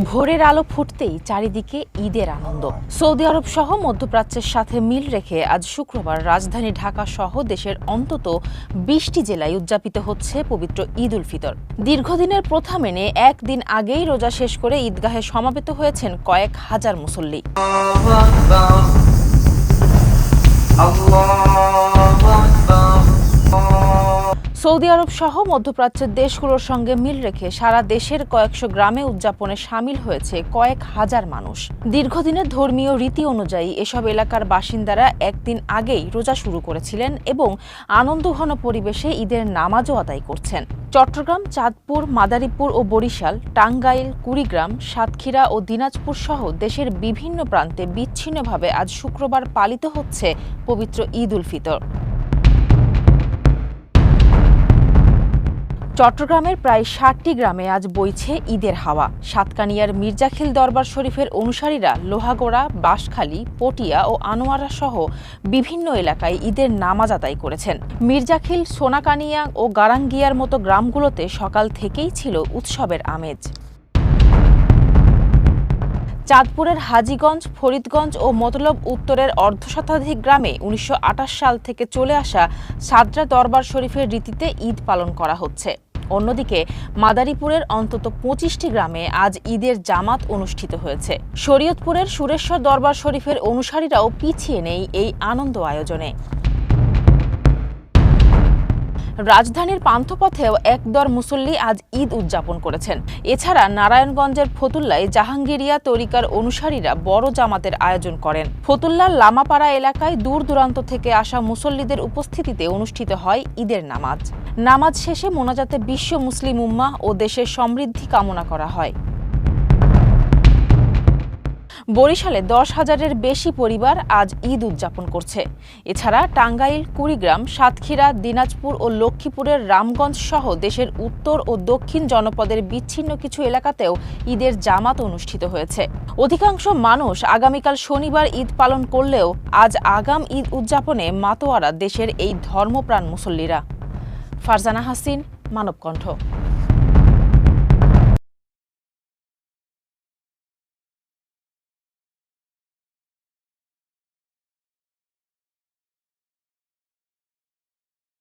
ভোরের আলো ফুটতেই চারিদিকে ঈদের আনন্দ। সৌদি আরব সহ মধ্যপ্রাচ্যের সাথে মিল রেখে আজ শুক্রবার রাজধানী ঢাকা সহ দেশের অন্তত ২০টি জেলায় উদযাপিত হচ্ছে পবিত্র ঈদ উল ফিতর। দীর্ঘদিনের প্রথা মেনে একদিন আগেই রোজা শেষ করে ঈদগাহে সমাবেত হয়েছেন কয়েক হাজার মুসল্লি। সৌদি আরব সহ মধ্যপ্রাচ্যের দেশগুলোর সঙ্গে মিল রেখে সারা দেশের কয়েকশো গ্রামে উদযাপনে সামিল হয়েছে কয়েক হাজার মানুষ। দীর্ঘদিনের ধর্মীয় রীতি অনুযায়ী এসব এলাকার বাসিন্দারা একদিন আগেই রোজা শুরু করেছিলেন এবং আনন্দঘন পরিবেশে ঈদের নামাজও আদায় করছেন। চট্টগ্রাম, চাঁদপুর, মাদারীপুর ও বরিশাল, টাঙ্গাইল, কুড়িগ্রাম, সাতক্ষীরা ও দিনাজপুর সহ দেশের বিভিন্ন প্রান্তে বিচ্ছিন্নভাবে আজ শুক্রবার পালিত হচ্ছে পবিত্র ঈদ উল ফিতর। চট্টগ্রামের প্রায় ৬০টি গ্রামে আজ বইছে ঈদের হাওয়া। সাতকানিয়ার মির্জাখিল দরবার শরীফের অনুসারীরা লোহাগড়া, বাঁশখালী, পটিয়া ও আনোয়ারা সহ বিভিন্ন এলাকায় ঈদের নামাজ আদায় করেছেন। মির্জাখিল, সোনাকানিয়া ও গারাঙ্গিয়ার মতো গ্রামগুলোতে সকাল থেকেই ছিল উৎসবের আমেজ। চাঁদপুরের হাজীগঞ্জ, ফরিদগঞ্জ ও মতলব উত্তরের অর্ধশতাধিক গ্রামে ১৯২৮ সাল থেকে চলে আসা সাদরা দরবার শরীফের রীতিতে ঈদ পালন করা হচ্ছে। অন্যদিকে মাদারীপুরের অন্তত ২৫টি গ্রামে আজ ঈদের জামাত অনুষ্ঠিত হয়েছে। শরীয়তপুরের সুরেশ্বর দরবার শরীফের অনুসারীরাও পিছিয়ে নেই এই আনন্দ আয়োজনে। রাজধানীর পান্থপথেও একদর মুসল্লি আজ ঈদ উদযাপন করেছেন। এছাড়া নারায়ণগঞ্জের ফতুল্লায় জাহাঙ্গীরিয়া তরিকার অনুসারীরা বড় জামাতের আয়োজন করেন। ফতুল্লার লামাপাড়া এলাকায় দূর দূরান্ত থেকে আসা মুসল্লিদের উপস্থিতিতে অনুষ্ঠিত হয় ঈদের নামাজ। নামাজ শেষে মোনাজাতে বিশ্ব মুসলিম উম্মাহ ও দেশের সমৃদ্ধি কামনা করা হয়। বরিশালে ১০,০০০-এর বেশি পরিবার আজ ঈদ উদযাপন করছে। এছাড়া টাঙ্গাইল, কুড়িগ্রাম, সাতক্ষীরা, দিনাজপুর ও লক্ষ্মীপুরের রামগঞ্জ সহ দেশের উত্তর ও দক্ষিণ জনপদের বিচ্ছিন্ন কিছু এলাকাতেও ঈদের জামাত অনুষ্ঠিত হয়েছে। অধিকাংশ মানুষ আগামীকাল শনিবার ঈদ পালন করলেও আজ আগাম ঈদ উদযাপনে মাতোয়ারা দেশের এই ধর্মপ্রাণ মুসল্লিরা। ফারজানা হাসিন, মানবকণ্ঠ।